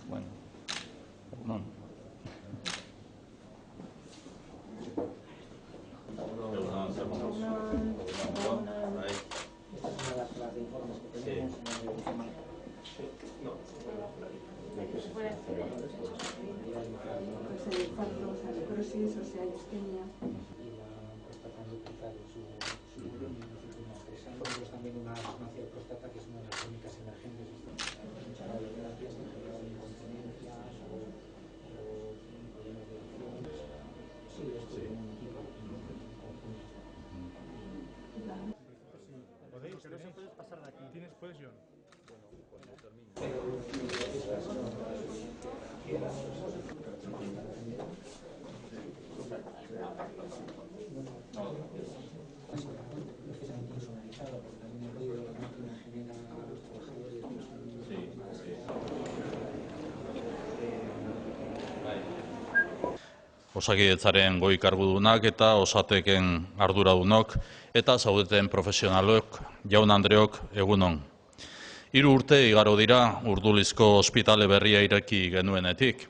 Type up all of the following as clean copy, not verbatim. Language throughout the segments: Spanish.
Bueno, no. También una resonancia de próstata, que es una de las clínicas emergentes. Muchas radioterapias en general de incontinencias o problemas de erección. Sí, esto es un equipo. ¿Podéis? Que no se puede pasar de aquí. ¿Tienes posición? Osakidetzaren goi kargudunak eta osateken arduradunok eta zaudeten profesionalok, jaun Andreok, egunon. 3 urte igaro dira Urdulizko ospitale berria ireki genuenetik.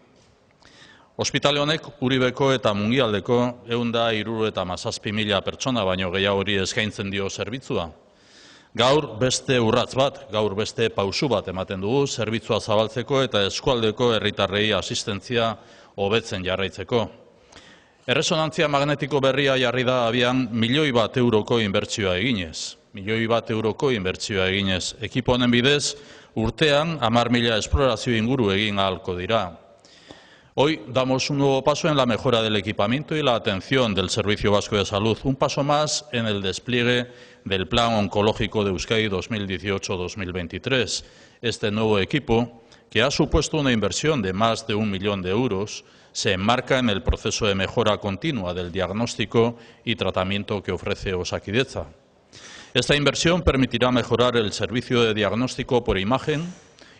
Ospitale honek Uribeko eta Mungialdeko 177.000 pertsona baino gehiagori eskaintzen dio zerbitzua. Gaur beste urrats bat, gaur beste pausu bat ematen dugu zerbitzua zabaltzeko eta eskualdeko herritarrei asistentzia hobetzen jarraitzeko. Erresonantzia magnetiko berria jarri da abian €1.000.000 inbertsioa eginez. €1.000.000 inbertsioa eginez. Ekipo honen bidez, urtean 10.000 esplorazio inguru egin ahalko dira. Hoy damos un nuevo paso en la mejora del equipamiento y la atención del Servicio Vasco de Salud, un paso más en el despliegue del Plan Oncológico de Euskadi 2018-2023. Este nuevo equipo, que ha supuesto una inversión de más de 1 millón de euros, se enmarca en el proceso de mejora continua del diagnóstico y tratamiento que ofrece Osakidetza. Esta inversión permitirá mejorar el servicio de diagnóstico por imagen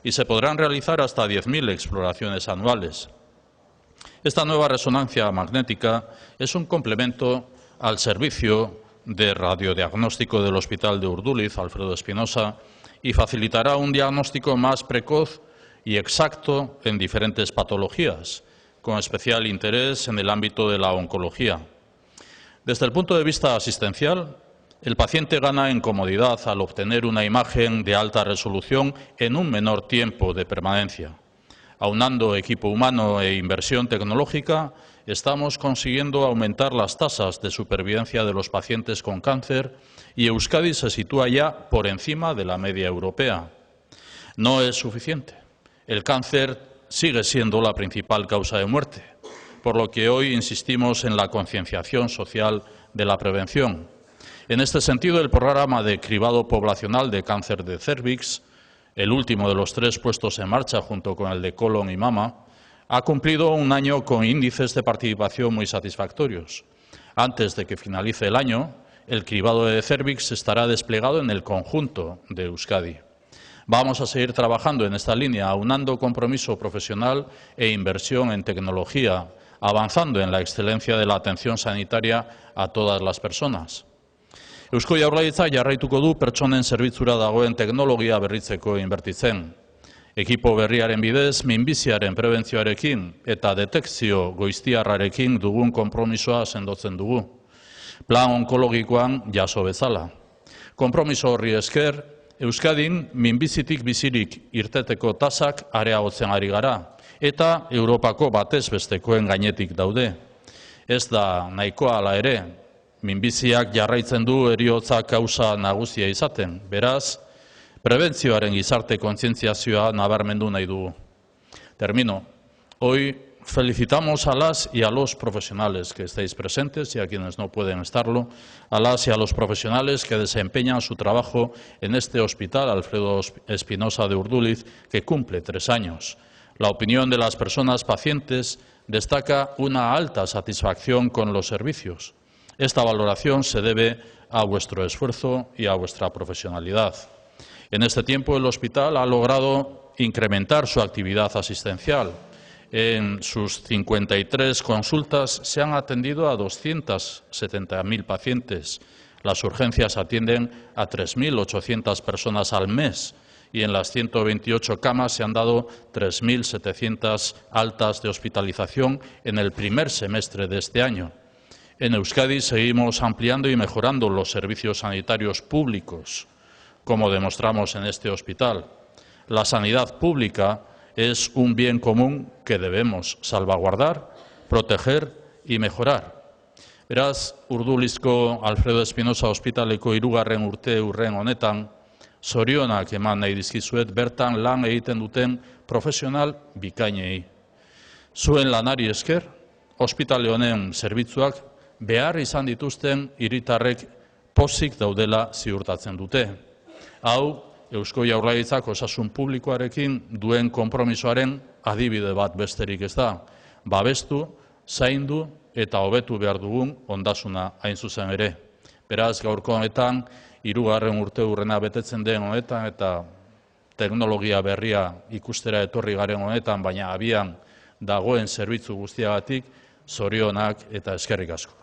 y se podrán realizar hasta 10.000 exploraciones anuales. Esta nueva resonancia magnética es un complemento al servicio de radiodiagnóstico del Hospital de Urduliz, Alfredo Espinosa, y facilitará un diagnóstico más precoz y exacto en diferentes patologías, con especial interés en el ámbito de la oncología. Desde el punto de vista asistencial, el paciente gana en comodidad al obtener una imagen de alta resolución en un menor tiempo de permanencia. Aunando equipo humano e inversión tecnológica, estamos consiguiendo aumentar las tasas de supervivencia de los pacientes con cáncer y Euskadi se sitúa ya por encima de la media europea. No es suficiente. El cáncer sigue siendo la principal causa de muerte, por lo que hoy insistimos en la concienciación social de la prevención. En este sentido, el programa de cribado poblacional de cáncer de cérvix, el último de los 3 puestos en marcha junto con el de colon y mama, ha cumplido un año con índices de participación muy satisfactorios. Antes de que finalice el año, el cribado de cérvix estará desplegado en el conjunto de Euskadi. Vamos a seguir trabajando en esta línea, aunando compromiso profesional e inversión en tecnología, avanzando en la excelencia de la atención sanitaria a todas las personas. Eusko Jaurlaritza jarraituko du pertsonen zerbitzura dagoen teknologia berritzeko inbertitzen. Ekipo berriaren bidez, minbiziaren prebentzioarekin eta detekzio goiztiarrarekin dugun konpromisoa sendotzen dugu. Plan onkologikoan jaso bezala. Konpromiso horri esker, Euskadin minbizitik bizirik irteteko tasak areagotzen ari gara, eta Europako batez bestekoen gainetik daude. Ez da nahikoa hala ere, minbiziak jarraitzen du heriotza kausa nagusia izaten, beraz, prebentzioaren gizarte kontzientziazioa nabarmendu nahi dugu. Termino. Hoy felicitamos a las y a los profesionales que estáis presentes y a quienes no pueden estarlo, a las y a los profesionales que desempeñan su trabajo en este hospital Alfredo Espinosa de Urduliz, que cumple 3 años. La opinión de las personas pacientes destaca una alta satisfacción con los servicios. Esta valoración se debe a vuestro esfuerzo y a vuestra profesionalidad. En este tiempo, el hospital ha logrado incrementar su actividad asistencial. En sus 53 consultas se han atendido a 270.000 pacientes. Las urgencias atienden a 3.800 personas al mes y en las 128 camas se han dado 3.700 altas de hospitalización en el primer semestre de este año. En Euskadi seguimos ampliando y mejorando los servicios sanitarios públicos, como demostramos en este hospital. La sanidad pública es un bien común que debemos salvaguardar, proteger y mejorar. Beraz, Urdulizko Alfredo Espinosa Ospitaleko 3. urte honetan, zorionak eman nahi dizkizuet bertan lan egiten duten profesional bikainei. Zuen lanari esker, ospitale honen zerbitzuak behar izan dituzten hiritarrek pozik daudela ziurtatzen dute. Hau, Eusko Jaurlaritzak osasun publikoarekin duen konpromisoaren adibide bat besterik ez da. Babestu, zaindu eta hobetu behar dugun ondasuna hain zuzen ere. Beraz, gaurko honetan, 3. urteurrena betetzen den honetan eta teknologia berria ikustera etorri garen honetan, baina abian dagoen zerbitzu guztiagatik, zorionak eta eskerrik asko.